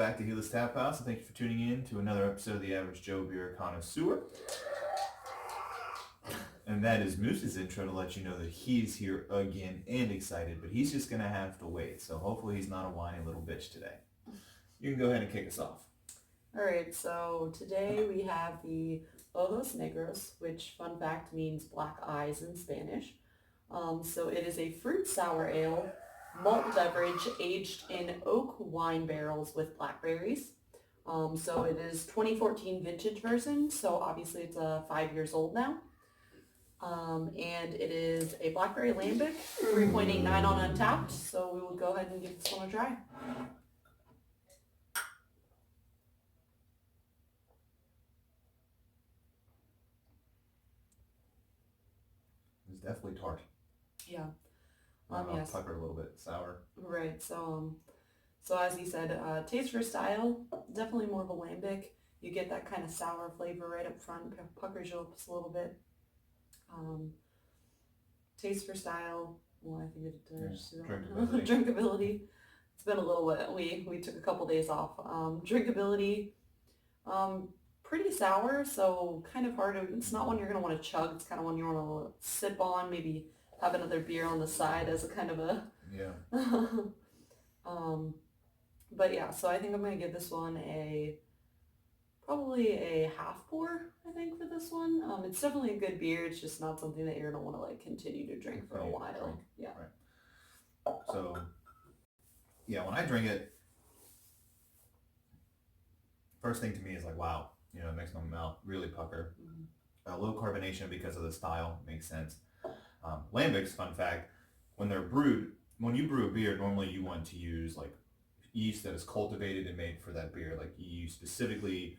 back to Helix Tap House, and thank you for tuning in to another episode of the Average Joe Beer Connoisseur. And that is Moose's intro to let you know that he's here again and excited, but he's just going to have to wait. So hopefully he's not a whiny little bitch today. You can go ahead and kick us off. Alright, so today we have the Ojos Negros, which, fun fact, means black eyes in Spanish. So it is a fruit sour ale, malt beverage aged in oak wine barrels with blackberries. So it is 2014 vintage version, so obviously it's 5 years old now. And it is a blackberry lambic, 3.89 on Untapped, so we will go ahead and give this one a try. It's definitely tart. Yeah. Yes. Pucker a little bit sour. Right. So as he said, taste for style, definitely more of a lambic. You get that kind of sour flavor right up front, puckers you up just a little bit. Taste for style, well, I think it does. Drinkability. Drinkability. It's been a little bit. We took a couple days off. Drinkability, pretty sour, so kind of hard to. It's not one you're gonna want to chug. It's kind of one you want to sip on, maybe have another beer on the side as a kind of a. Yeah. But yeah, so I think I'm gonna give this one probably a half pour, I think, for this one. It's definitely a good beer. It's just not something that you're gonna want to like continue to drink for a while. Yeah. Right. So, yeah, when I drink it, first thing to me is like, wow, it makes my mouth really pucker. Mm-hmm. Low carbonation because of the style makes sense. Lambics, fun fact, when they're brewed, when you brew a beer, normally you want to use like yeast that is cultivated and made for that beer. Like you specifically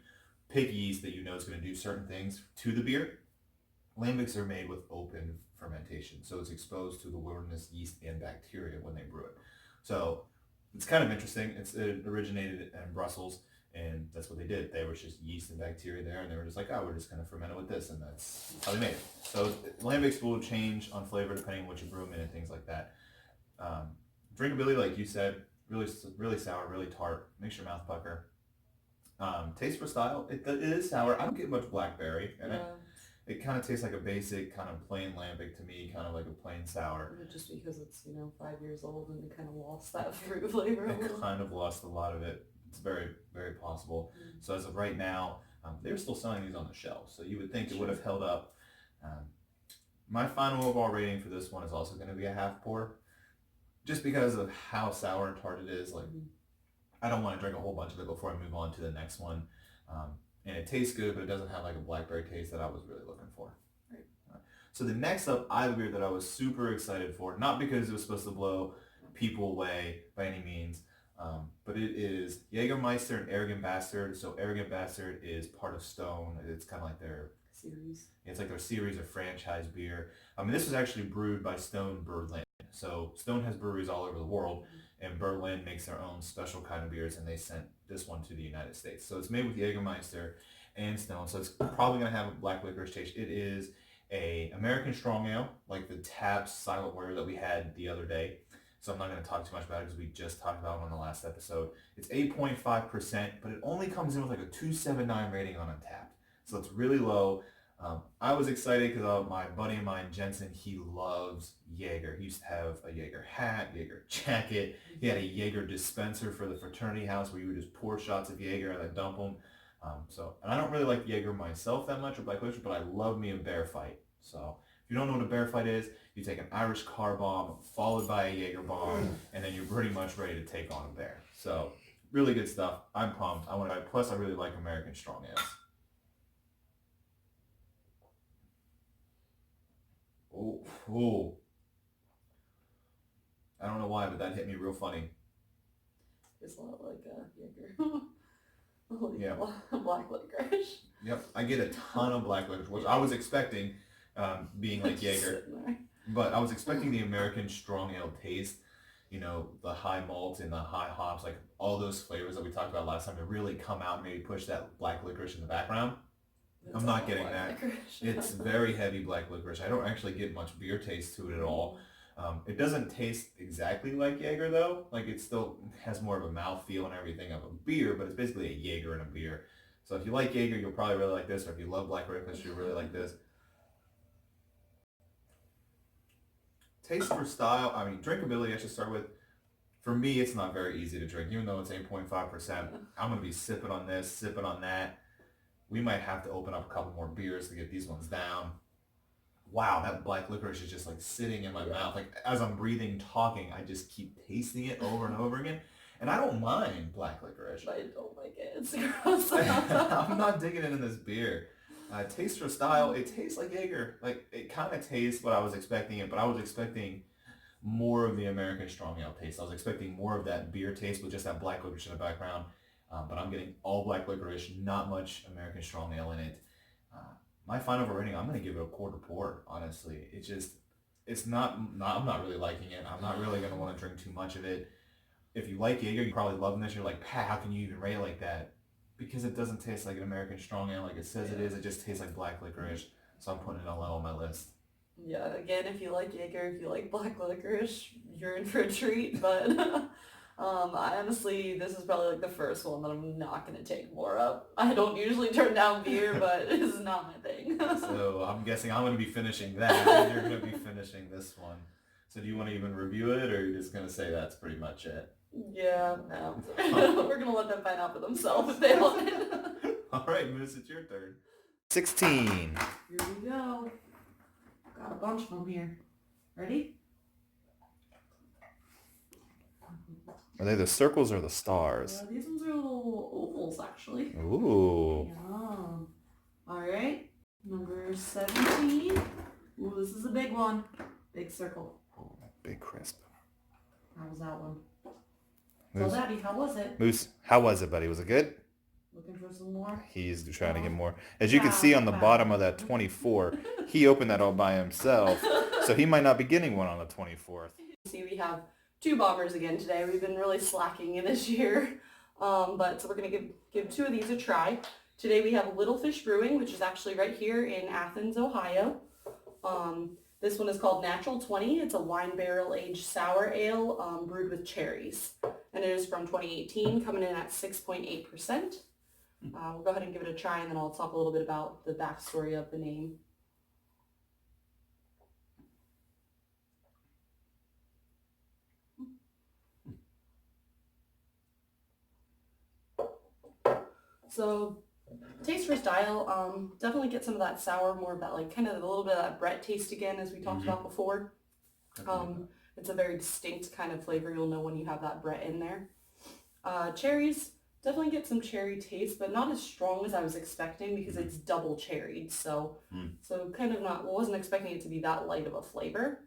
pick yeast that you know is going to do certain things to the beer. Lambics are made with open fermentation, so it's exposed to the wilderness yeast and bacteria when they brew it. So it's kind of interesting. It originated in Brussels, and that's what they did. They were just yeast and bacteria there, and they were just like, oh, we're just going to ferment it with this, and that's how they made it. So lambics will change on flavor depending on what you brew them in and things like that. Drinkability, like you said, really, really sour, really tart. Makes your mouth pucker. Taste for style, it is sour. I don't get much blackberry in it. It kind of tastes like a basic kind of plain lambic to me, kind of like a plain sour. Just because it's 5 years old and it kind of lost that fruit flavor. It kind of lost a lot of it. It's very, very possible. So as of right now, they're still selling these on the shelf, so you would think it would have held up. My final overall rating for this one is also going to be a half pour, just because of how sour and tart it is. Like, I don't want to drink a whole bunch of it before I move on to the next one. And it tastes good, but it doesn't have like a blackberry taste that I was really looking for. Right. So the next up, I have a beer that I was super excited for, not because it was supposed to blow people away by any means, but it is Jägermeister and Arrogant Bastard. So Arrogant Bastard is part of Stone. It's kind of like their series. It's like their series of franchise beer. This was actually brewed by Stone Berlin. So Stone has breweries all over the world, and Berlin makes their own special kind of beers, and they sent this one to the United States. So it's made with Jägermeister and Stone, so it's probably going to have a black licorice taste. It is a American strong ale, like the Taps Silent Warrior that we had the other day. So I'm not going to talk too much about it because we just talked about it on the last episode. It's 8.5%, but it only comes in with like a 2.79 rating on Untapped. So it's really low. I was excited because my buddy of mine, Jensen, he loves Jaeger. He used to have a Jaeger hat, Jaeger jacket. He had a Jaeger dispenser for the fraternity house where you would just pour shots of Jaeger and then dump them. And I don't really like Jaeger myself that much, or Black Licorice, but I love me a bear fight. So if you don't know what a bear fight is, you take an Irish car bomb followed by a Jaeger bomb, and then you're pretty much ready to take on a bear. So really good stuff. I'm pumped. Plus I really like American strong ales. Oh. I don't know why, but that hit me real funny. It's a lot like Jaeger. Yeah. Black licorice. Yep, I get a ton of black licorice, which I was expecting, being like Jaeger. But I was expecting the American strong ale taste, the high malt and the high hops, like all those flavors that we talked about last time to really come out and maybe push that black licorice in the background. I'm not getting that. It's very heavy black licorice. I don't actually get much beer taste to it at all. It doesn't taste exactly like Jaeger though. Like it still has more of a mouthfeel and everything of a beer, but it's basically a Jaeger in a beer. So if you like Jaeger, you'll probably really like this, or if you love Black Licorice, you'll really like this. Taste for style, I mean, drinkability I should start with. For me, it's not very easy to drink, even though it's 8.5%. I'm going to be sipping on this, sipping on that. We might have to open up a couple more beers to get these ones down. Wow, that black licorice is just like sitting in my mouth. Like as I'm breathing, talking, I just keep tasting it over and over again. And I don't mind black licorice. I don't like it. It's gross. I'm not digging into this beer. Taste for style, it tastes like Jaeger. Like it kind of tastes what I was expecting it, but I was expecting more of the American Strong Ale taste. I was expecting more of that beer taste with just that black licorice in the background. But I'm getting all black licorice, not much American Strong Ale in it. My final rating, I'm going to give it a quarter pour, honestly. It's not, I'm not really liking it. I'm not really going to want to drink too much of it. If you like Jaeger, you're probably loving this. You're like, Pat, how can you even rate it like that? Because it doesn't taste like an American Strong Ale like it says it is. It just tastes like black licorice. So I'm putting it on low on my list. Yeah, again, if you like Jaeger, if you like black licorice, you're in for a treat, but I honestly, this is probably like the first one that I'm not going to take more of. I don't usually turn down beer, but this is not my thing. So I'm guessing I'm going to be finishing that, and you're going to be finishing this one. So do you want to even review it, or are you just going to say that's pretty much it? Yeah, no. We're going to let them find out for themselves if they want it. All right, Moose, it's your turn. 16. Here we go. Got a bunch of them here. Ready? Are they the circles or the stars? These ones are little ovals, actually. Ooh. Yum. All right. Number 17. Ooh, this is a big one. Big circle. Oh, big crisp. How was that one? Moose. Tell Daddy, how was it? Moose, how was it, buddy? Was it good? Looking for some more? He's trying to get more. As you can see on the bottom of that 24, he opened that all by himself. So he might not be getting one on the 24th. See, we have 2 bombers again today. We've been really slacking in this year. But so we're going to give 2 of these a try. Today we have Little Fish Brewing, which is actually right here in Athens, Ohio. This one is called Natural 20. It's a wine barrel aged sour ale brewed with cherries. And it is from 2018, coming in at 6.8%. We'll go ahead and give it a try, and then I'll talk a little bit about the backstory of the name. So, taste for style, definitely get some of that sour, more of that, like, kind of a little bit of that Brett taste again, as we talked about before. It's a very distinct kind of flavor. You'll know when you have that Brett in there. Cherries, definitely get some cherry taste, but not as strong as I was expecting because it's double cherried. So kind of not, wasn't expecting it to be that light of a flavor.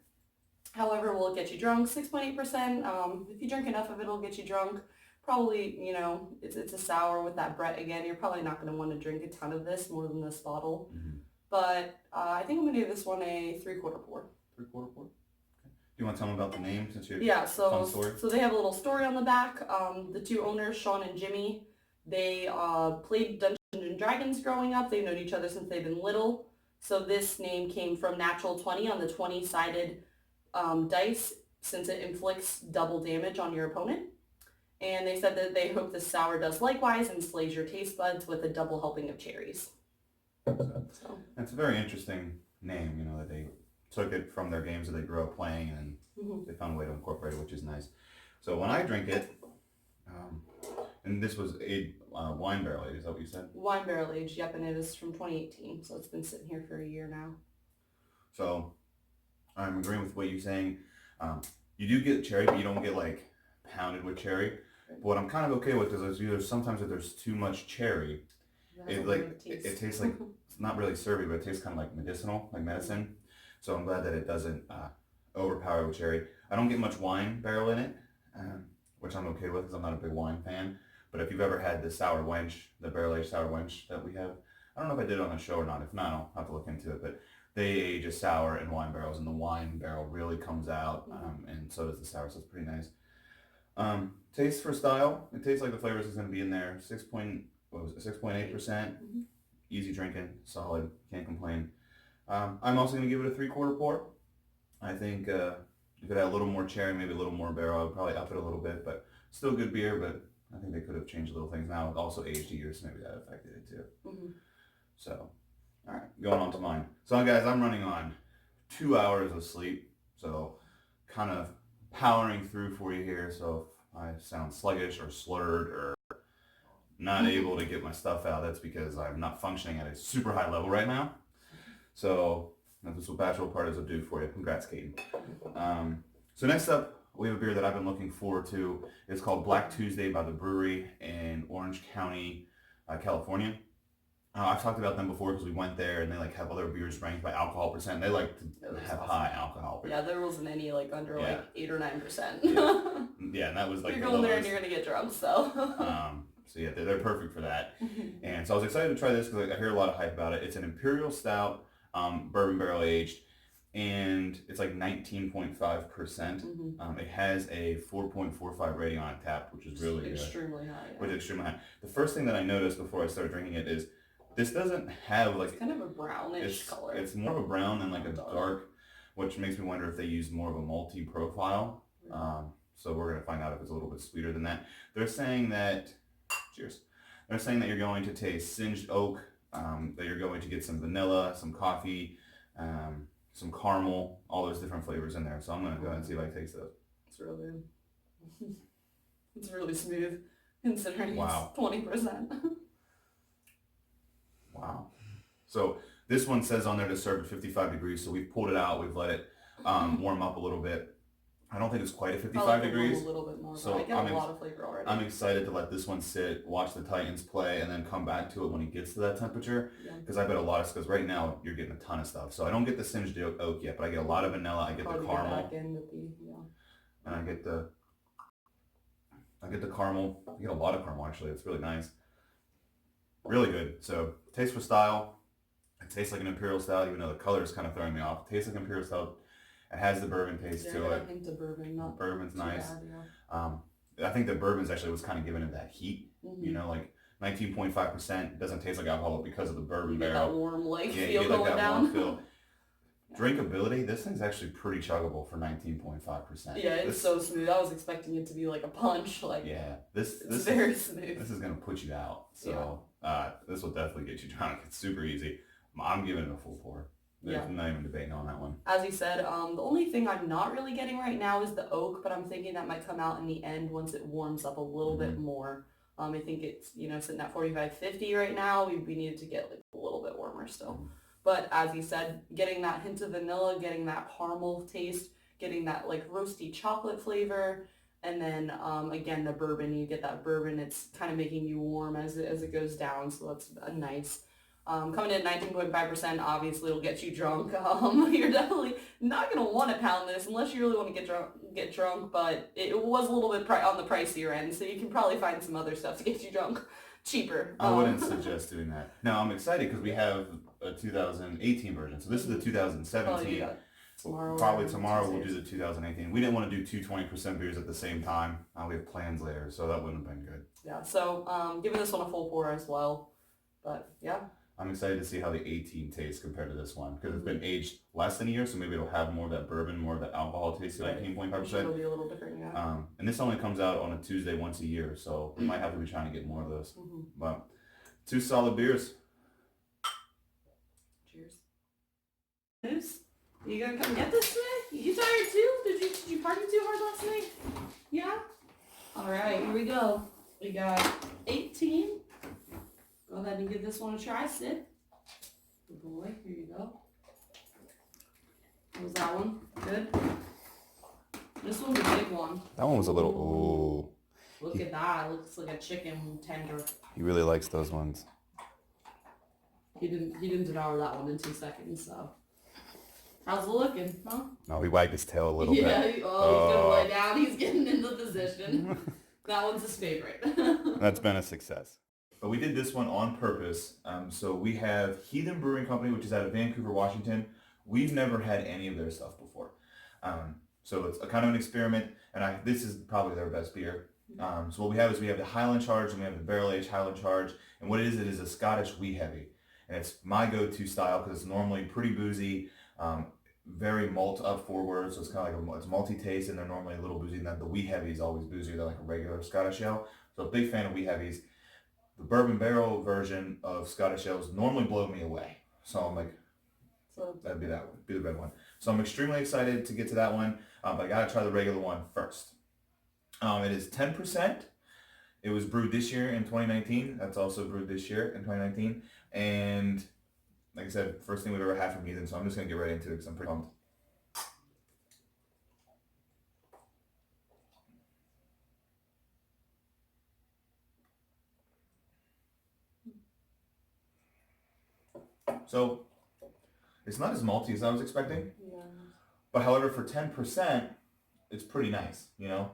However, will it get you drunk? 6.8%. If you drink enough of it, it'll get you drunk. Probably, you know, it's a sour with that Brett again. You're probably not going to want to drink a ton of this, more than this bottle. But I think I'm going to give this one a 3/4 pour. 3/4 pour? Okay. Do you want to tell them about the name since you're so they have a little story on the back. The 2 owners, Sean and Jimmy, they played Dungeons and Dragons growing up. They've known each other since they've been little. So this name came from Natural 20 on the 20-sided dice, since it inflicts double damage on your opponent. And they said that they hope this sour does likewise and slays your taste buds with a double helping of cherries. So. That's a very interesting name, you know, that they took it from their games that they grew up playing and they found a way to incorporate it, which is nice. So when I drink it, and this was a wine barrel aged, is that what you said? Wine barrel aged, yep, and it is from 2018, so it's been sitting here for a year now. So I'm agreeing with what you're saying. You do get cherry, but you don't get like pounded with cherry. But what I'm kind of okay with is either sometimes if there's too much cherry, it tastes like, it's not really syrupy, but it tastes kind of like medicinal, like medicine. So I'm glad that it doesn't overpower with cherry. I don't get much wine barrel in it, which I'm okay with because I'm not a big wine fan. But if you've ever had the sour wench, the barrel-aged sour wench that we have, I don't know if I did it on the show or not. If not, I'll have to look into it. But they age a sour in wine barrels, and the wine barrel really comes out, and so does the sour, so it's pretty nice. Taste for style, it tastes like the flavors is going to be in there. 6.8%. Easy drinking, solid, can't complain. I'm also going to give it a 3/4 pour. I think the If it had a little more cherry, maybe a little more barrel, I would probably up it a little bit, but still good beer, but I think they could have changed little things. Now it also aged a year, so maybe that affected it too. Mm-hmm. So, all right, going on to mine. So guys, I'm running on 2 hours of sleep, so kind of powering through for you here. So if I sound sluggish or slurred or not able to get my stuff out, that's because I'm not functioning at a super high level right now. So that's what Bachelor Parties will do for you. Congrats, Katie. So next up, we have a beer that I've been looking forward to. It's called Black Tuesday by the Brewery in Orange County, California. I've talked about them before because we went there and they like have other beers ranked by alcohol percent. They like to have awesome. high alcohol percent. Yeah, there wasn't any like under Yeah. like 8 or 9%. Yeah, and that was like You're the going there and lowest. you're gonna get drunk, so. So yeah, they're perfect for that. And so I was excited to try this because I hear a lot of hype about it. It's an Imperial Stout, bourbon barrel aged, and it's like 19.5%. It has a 4.45 rating on tap, which is really good. Extremely high. Yeah. Which is extremely high. The first thing that I noticed before I started drinking it is this doesn't have like It's kind of a brownish color. It's more of a brown than like a dark, which makes me wonder if they use more of a malty profile. So we're gonna find out if it's a little bit sweeter than that. They're saying that, cheers. They're saying that you're going to taste singed oak, that you're going to get some vanilla, some coffee, some caramel, all those different flavors in there. So I'm gonna go ahead and see if I taste those. It's real good. It's really smooth, considering Wow. it's 20%. Wow. So this one says on there to serve at 55 degrees. So we've pulled it out. We've let it warm up a little bit. I don't think it's quite at 55 degrees. A little bit more, So but I get a lot of flavor already. I'm excited to let this one sit, watch the Titans play, and then come back to it when it gets to that temperature. Because I bet a lot of, because right now you're getting a ton of stuff. So I don't get the singed oak yet, but I get a lot of vanilla. I get the caramel. Back in with the, And I get the caramel. I get a lot of caramel actually. It's really nice. Really good. So taste for style. It tastes like an Imperial Stout, even though the color is kind of throwing me off. It tastes like Imperial Stout. It has the bourbon taste to it. I think the bourbon, not Bourbon's nice. Bad, I think the bourbon's actually what's kind of giving it that heat. You know, like 19.5% doesn't taste like alcohol because of the bourbon barrel. That warm feel you get going like that down. warm feel. Drinkability, this thing's actually pretty chuggable for 19.5%. Yeah, it's so smooth. I was expecting it to be like a punch. Like yeah, this it's very smooth. This is gonna put you out. So this will definitely get you drunk. It's super easy. I'm giving it a full pour. There's not even debating on that one. As you said, the only thing I'm not really getting right now is the oak, but I'm thinking that might come out in the end once it warms up a little bit more. I think it's, sitting at 45-50 right now. We needed to get like a little bit warmer still. But as you said, getting that hint of vanilla, getting that caramel taste, getting that like roasty chocolate flavor, and then again the bourbon, you get that bourbon. It's kind of making you warm as it goes down, so that's a nice. Coming in at 19.5%, obviously will get you drunk. You're definitely not going to want to pound this unless you really want to get drunk, but it was a little bit on the pricier end, so you can probably find some other stuff to get you drunk cheaper. I wouldn't suggest doing that. Now, I'm excited because we have a 2018 version, so this is the 2017. Probably tomorrow we'll do the 2018. We didn't want to do two 20% beers at the same time. We have plans later, so that wouldn't have been good. Yeah, so giving this one a full pour as well, but yeah. I'm excited to see how the 18 tastes compared to this one because it's been aged less than a year, so maybe it'll have more of that bourbon, more of that alcohol taste to 19.5%. It'll be a little different, yeah. And this only comes out on a Tuesday once a year, so we might have to be trying to get more of those. But two solid beers. Cheers. Moose, you gonna come get this today? You tired too? Did you party too hard last night? Yeah? Alright, here we go. We got 18. Go ahead and give this one a try, Sid. Good boy, here you go. How was that one? Good? This one's a big one. That one was a little, ooh. Look at that, it looks like a chicken tender. He really likes those ones. He didn't devour that one in 2 seconds, so. How's it looking, huh? No, he wagged his tail a little bit. Yeah, he's gonna lay down, he's getting into position. That one's his favorite. That's been a success. But we did this one on purpose. So we have Heathen Brewing Company, which is out of Vancouver, Washington. We've never had any of their stuff before. So it's a kind of an experiment, and this is probably their best beer. So what we have is we have the Highland Charge and we have the Barrel Aged Highland Charge. And what it is a Scottish wee heavy. And it's my go-to style because it's normally pretty boozy. very malt up forward, so it's kind of like it's multi-taste, and they're normally a little boozy. And the wee heavy is always boozier than like a regular Scottish ale. So a big fan of wee heavies. The bourbon barrel version of Scottish ales normally blow me away. So I'm like, So that'd be that one, be the red one. So I'm extremely excited to get to that one, but I gotta try the regular one first. It is 10%. It was brewed this year in 2019. That's also brewed this year in 2019. And like I said, first thing we've ever had from Ethan, so I'm just gonna get right into it because I'm pretty pumped. So it's not as malty as I was expecting, yeah. but however, for 10%, it's pretty nice, you know?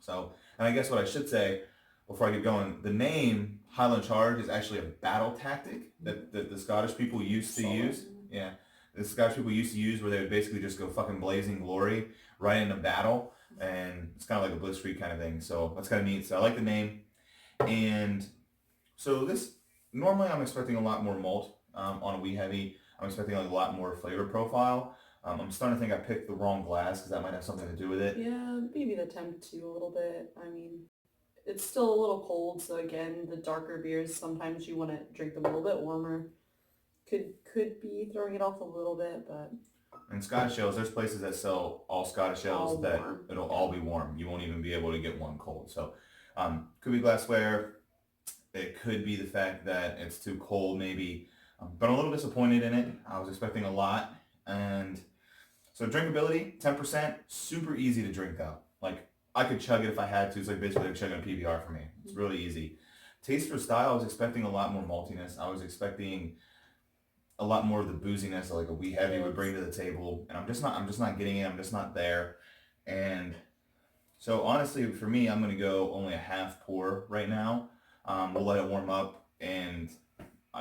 So, and I guess what I should say before I get going, the name Highland Charge is actually a battle tactic that the Scottish people used to use. Yeah, the Scottish people used to use where they would basically just go fucking blazing glory right into battle, and it's kind of like a blitzkrieg kind of thing. So that's kind of neat. So I like the name, and so this normally I'm expecting a lot more malt on a wee heavy. I'm expecting like a lot more flavor profile. I'm starting to think I picked the wrong glass because that might have something to do with it. Yeah, maybe the temp too a little bit. I mean, it's still a little cold, so again, the darker beers, sometimes you want to drink them a little bit warmer. Could be throwing it off a little bit, but And Scottish ales, there's places that sell all Scottish ales all that warm. it'll all be warm. You won't even be able to get one cold. So could be glassware. It could be the fact that it's too cold maybe. But I'm a little disappointed in it. I was expecting a lot. And so drinkability, 10%, super easy to drink though. Like I could chug it if I had to. It's like basically like chugging a PBR for me. It's really easy. Taste for style, I was expecting a lot more maltiness. I was expecting a lot more of the booziness that like a wee heavy would bring to the table, and I'm just not getting it. I'm just not there. And so honestly, for me, I'm gonna go only a half pour right now. We'll let it warm up, and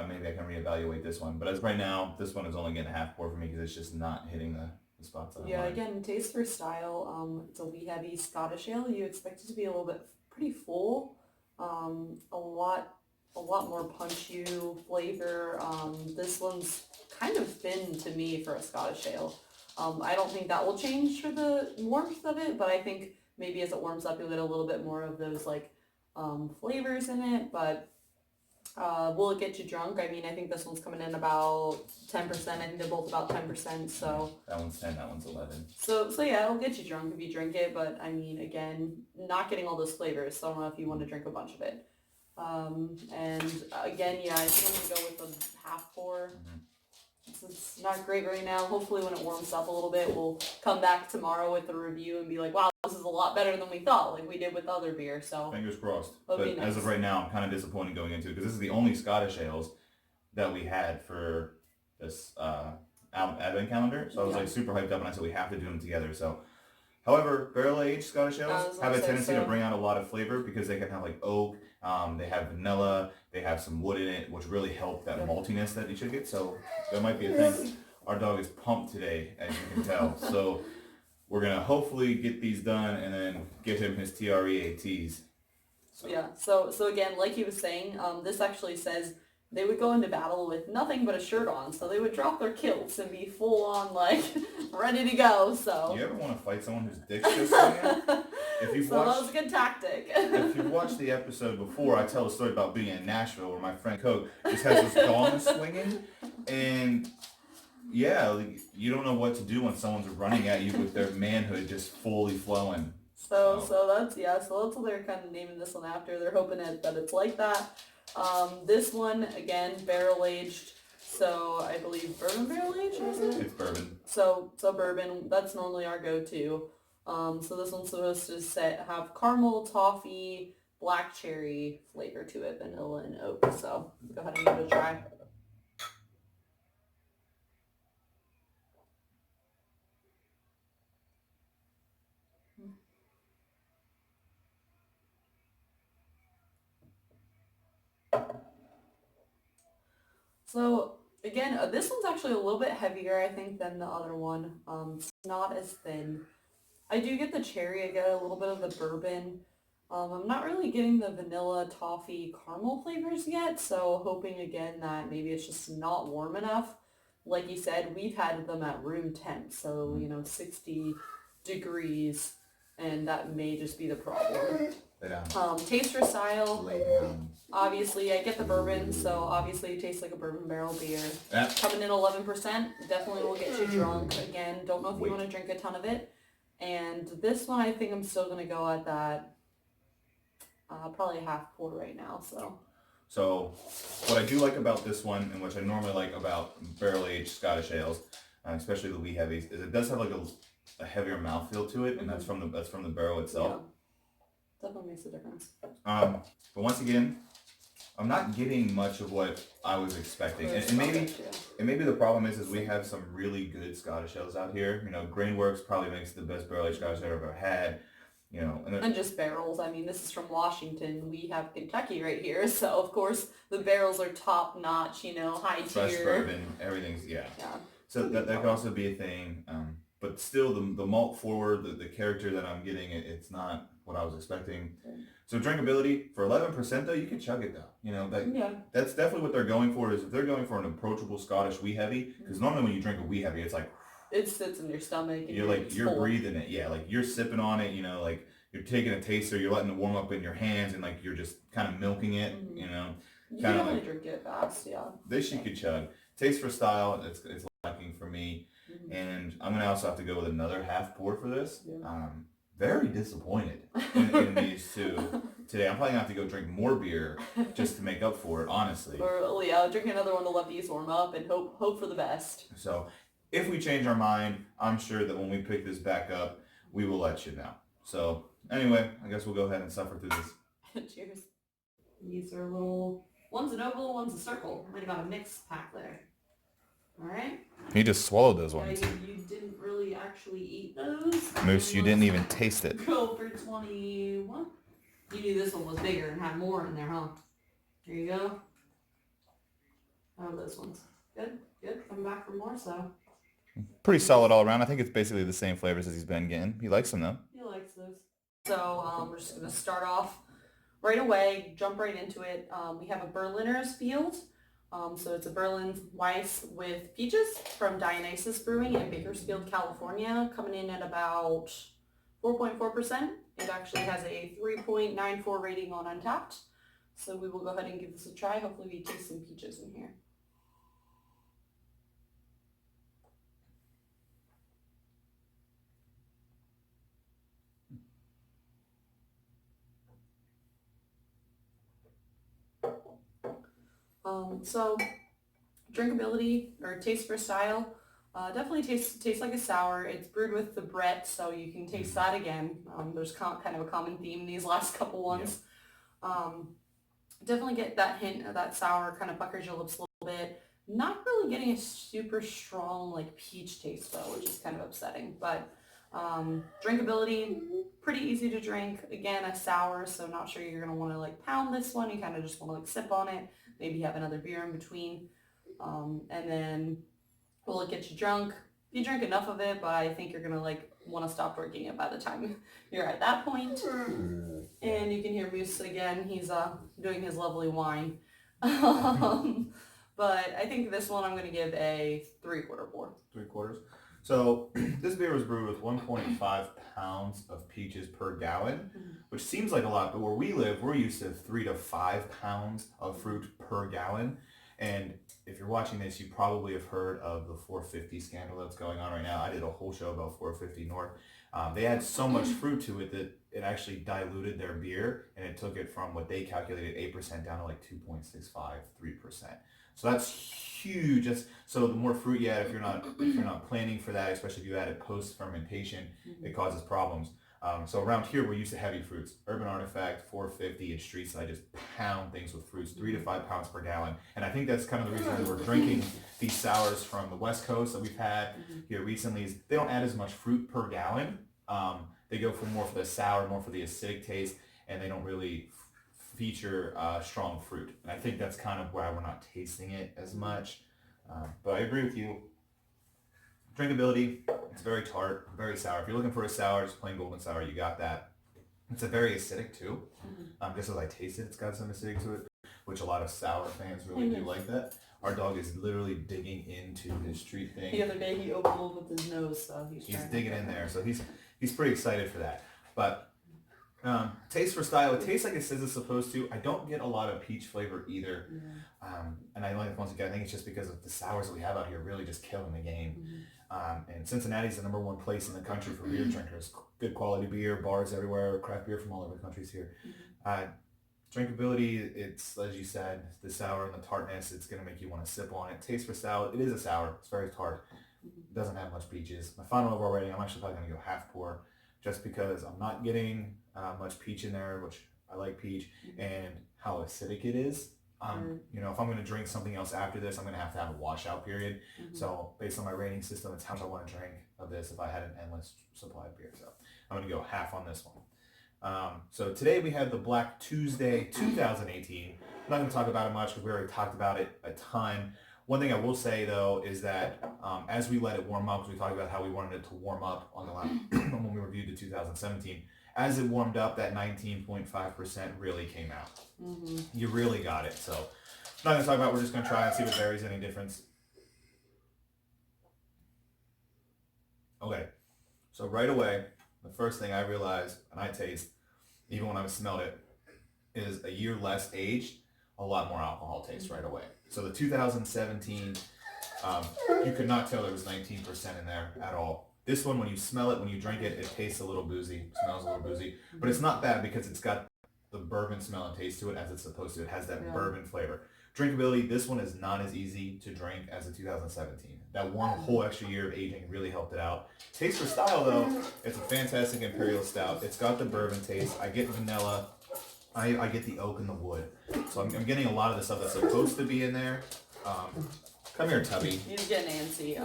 maybe I can reevaluate this one. But as right now, this one is only getting a half pour for me because it's just not hitting the spots that I Yeah, want. again, taste for style. It's a wee heavy Scottish ale. You expect it to be a little bit pretty full. A lot more punch you flavor. This one's kind of thin to me for a Scottish ale. I don't think that will change for the warmth of it, but I think maybe as it warms up, you'll get a little bit more of those like flavors in it. But will it get you drunk? I mean, I think this one's coming in about 10%. I think they're both about 10%. So That one's 10, that one's 11. so yeah, it'll get you drunk if you drink it. But I mean, again, not getting all those flavors. So I don't know if you want to drink a bunch of it. And again, yeah, I think I'm gonna go with a half pour. It's not great right now. Hopefully when it warms up a little bit, we'll come back tomorrow with the review and be like, wow, this is a lot better than we thought, like we did with other beer. So Fingers crossed. That'll But be as nice. of right now, I'm kind of disappointed going into it because this is the only Scottish ales that we had for this advent calendar. So I was Yeah. like super hyped up, and I said we have to do them together. So, however, barrel aged Scottish I ales was have gonna a say, tendency to so- bring out a lot of flavor because they can have like oak, they have vanilla, they have some wood in it, which really help that Yep. maltiness that you should get. So that might be a thing. Our dog is pumped today, as you can tell. So we're gonna hopefully get these done and then give him his TREATs. So. Yeah, so again, like he was saying, this actually says they would go into battle with nothing but a shirt on, so they would drop their kilts and be full on like ready to go. So You ever want to fight someone whose dick's just swinging? If you've so that was a watched, good tactic. if you've watched the episode before, I tell a story about being in Nashville where my friend Coke just has this dong swinging, and yeah, like, you don't know what to do when someone's running at you with their manhood just fully flowing. So that's what they're kind of naming this one after. They're hoping that it's like that. This one again, barrel aged. So I believe bourbon barrel aged, is it? It's bourbon. So bourbon, that's normally our go-to. So this one's supposed to have caramel, toffee, black cherry flavor to it, vanilla and oak. So go ahead and give it a try. So again, this one's actually a little bit heavier, I think, than the other one. It's not as thin. I do get the cherry. I get a little bit of the bourbon. I'm not really getting the vanilla, toffee, caramel flavors yet, so hoping again that maybe it's just not warm enough. like you said, we've had them at room temp, so, 60 degrees, and that may just be the problem. Lay down. Taste or style, Lay down. obviously I get the bourbon, so obviously it tastes like a bourbon barrel beer. Yeah. Coming in 11%, definitely will get you drunk. Again, don't know if you want to drink a ton of it. And this one, I think I'm still going to go at that, probably a half pour right now, so. So what I do like about this one, and which I normally like about barrel-aged Scottish ales, especially the wee heavies, is it does have like a heavier mouthfeel to it, and that's from the barrel itself. Yeah, definitely makes a difference. But once again, I'm not getting much of what I was expecting, and maybe the problem is we have some really good Scottish ales out here. Grainworks probably makes the best barrel-aged Scottish ale I've ever had. And just barrels. I mean, this is from Washington. We have Kentucky right here, so of course the barrels are top notch. High tier. Fresh bourbon, everything's yeah. So that could also be a thing. But still, the malt forward, the character that I'm getting, it's not what I was expecting. So drinkability for 11% though, you can chug it though. That's definitely what they're going for. Is if they're going for an approachable Scottish wee heavy, because normally when you drink a wee heavy, it's like it sits in your stomach. And you're breathing it. Yeah, like you're sipping on it. Like you're taking a taster, you're letting it warm up in your hands, and like you're just kind of milking it. You kind can only drink it fast. Yeah. This you could chug. Taste for style, it's lacking for me. And I'm going to also have to go with another half pour for this. Very disappointed in these two today. I'm probably going to have to go drink more beer just to make up for it, honestly. Or, yeah, drink another one to let these warm up and hope for the best. So if we change our mind, I'm sure that when we pick this back up, we will let you know. So anyway, I guess we'll go ahead and suffer through this. Cheers. These are little, one's an oval, one's a circle. Might have got a mixed pack there. All right. You just swallowed those Yeah, ones. you didn't really actually eat those. Moose, you didn't even taste it. Go for 21. You knew this one was bigger and had more in there, huh? There you go. How are those ones? Good. Coming back for more, so. Pretty solid all around. I think it's basically the same flavors as he's been getting. He likes them though. He likes those. So we're just going to start off right away, jump right into it. We have a Berliner's Field. So it's a Berlin Weiss with peaches from Dionysus Brewing in Bakersfield, California, coming in at about 4.4%. It actually has a 3.94 rating on Untapped. So we will go ahead and give this a try. Hopefully we taste some peaches in here. So drinkability or taste for style, definitely tastes like a sour. It's brewed with the Brett, so you can taste that again. There's kind of a common theme in these last couple ones. Definitely get that hint of that sour, kind of puckers your lips a little bit. Not really getting a super strong like peach taste though, which is kind of upsetting. But drinkability, pretty easy to drink. Again, a sour, so not sure you're gonna want to like pound this one. You kind of just want to like sip on it. Maybe have another beer in between. And then will it get you drunk? If you drink enough of it, but I think you're gonna like want to stop drinking it by the time you're at that point. And you can hear Moose again. He's doing his lovely whine. But I think this one I'm gonna give a 3/4 pour. 3/4. So this beer was brewed with 1.5 pounds of peaches per gallon, which seems like a lot, but where we live, we're used to 3 to 5 pounds of fruit per gallon. And if you're watching this, you probably have heard of the 450 scandal that's going on right now. I did a whole show about 450 North. They had so much fruit to it that it actually diluted their beer, and it took it from what they calculated 8% down to like 2.65, 3%. So that's huge. So the more fruit you add, if you're not planning for that, especially if you add it post fermentation, it causes problems. So around here, we're used to heavy fruits. Urban Artifact, 450, and Street Side just pound things with fruits, 3 to 5 pounds per gallon. And I think that's kind of the reason that we're drinking these sours from the West Coast that we've had here recently. Is they don't add as much fruit per gallon. They go for more for the sour, more for the acidic taste, and they don't really feature strong fruit. And I think that's kind of why we're not tasting it as much. But I agree with you. Drinkability, it's very tart, very sour. If you're looking for a sour, just plain golden sour, you got that. It's a very acidic too. Just as I taste it, it's got some acidic to it. which a lot of sour fans really do like that. Our dog is literally digging into his treat thing. The other day he opened one with his nose, so he's Digging in there, so he's pretty excited for that. But taste for style, it tastes like it says it's supposed to. I don't get a lot of peach flavor either. And I like, once again, I think it's just because of the sours that we have out here really just killing the game. And Cincinnati's the #1 place in the country for beer drinkers. Good quality beer, bars everywhere, craft beer from all over the country's here. Drinkability, it's, as you said, the sour and the tartness, it's going to make you want to sip on it. Taste for style, it is a sour. It's very tart. It doesn't have much peaches. My final overall rating, I'm actually probably going to go half pour just because I'm not getting much peach in there, which I like peach, and how acidic it is. You know, if I'm going to drink something else after this, I'm going to have a washout period. So based on my rating system, it's how much I want to drink of this if I had an endless supply of beer. So I'm going to go half on this one. So today we have the Black Tuesday 2018. I'm not going to talk about it much because we already talked about it a ton. One thing I will say though is that as we let it warm up, because we talked about how we wanted it to warm up on the last when we reviewed the 2017, as it warmed up, that 19.5% really came out. You really got it. So I'm not going to talk about it. We're just going to try and see if there is any difference. Okay, so right away, the first thing I realized and I taste, even when I smelled it, is a year less aged, a lot more alcohol taste right away. So the 2017, you could not tell there was 19% in there at all. This one, when you smell it, when you drink it, it tastes a little boozy, smells a little boozy, but it's not bad because it's got the bourbon smell and taste to it as it's supposed to. It has that bourbon flavor. Drinkability, this one is not as easy to drink as the 2017. That one whole extra year of aging really helped it out. Taste for style though, it's a fantastic imperial stout. It's got the bourbon taste. I get vanilla. I get the oak and the wood. So I'm getting a lot of the stuff that's supposed to be in there. Come here, Tubby. You need to get Nancy.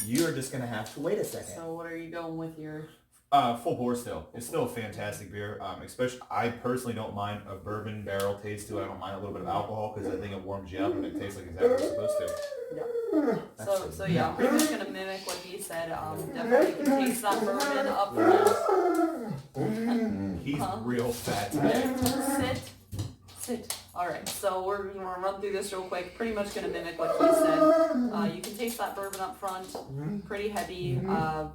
You're just going to have to wait a second. So what are you going with your... Full pour still. It's still a fantastic beer. Especially, I personally don't mind a bourbon barrel taste to it. I don't mind a little bit of alcohol because I think it warms you up and it tastes like exactly what it's supposed to. So yeah, I'm pretty much gonna mimic what he said. Definitely can taste that bourbon up front. He's real fat today. Sit. All right, so we're gonna run through this real quick. Pretty much gonna mimic what he said. You can taste that bourbon up front. Pretty heavy.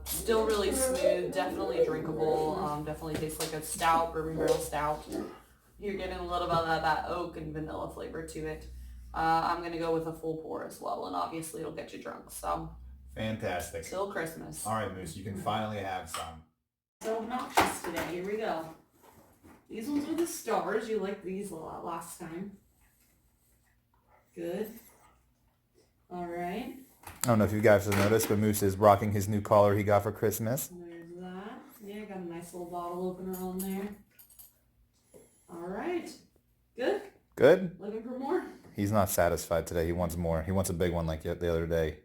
Still really smooth. Definitely drinkable. Definitely tastes like a stout, bourbon barrel stout. You're getting a little bit of that oak and vanilla flavor to it. I'm gonna go with a full pour as well, and obviously it'll get you drunk. So fantastic. Till Christmas. All right, Moose, you can finally have some. So obnoxious today. Here we go. These ones are the stars. You liked these a lot last time. Good. All right. I don't know if you guys have noticed, but Moose is rocking his new collar he got for Christmas. There's that. Yeah, got a nice little bottle opener on there. All right. Good. Good? Looking for more? He's not satisfied today. He wants more. He wants a big one like the other day.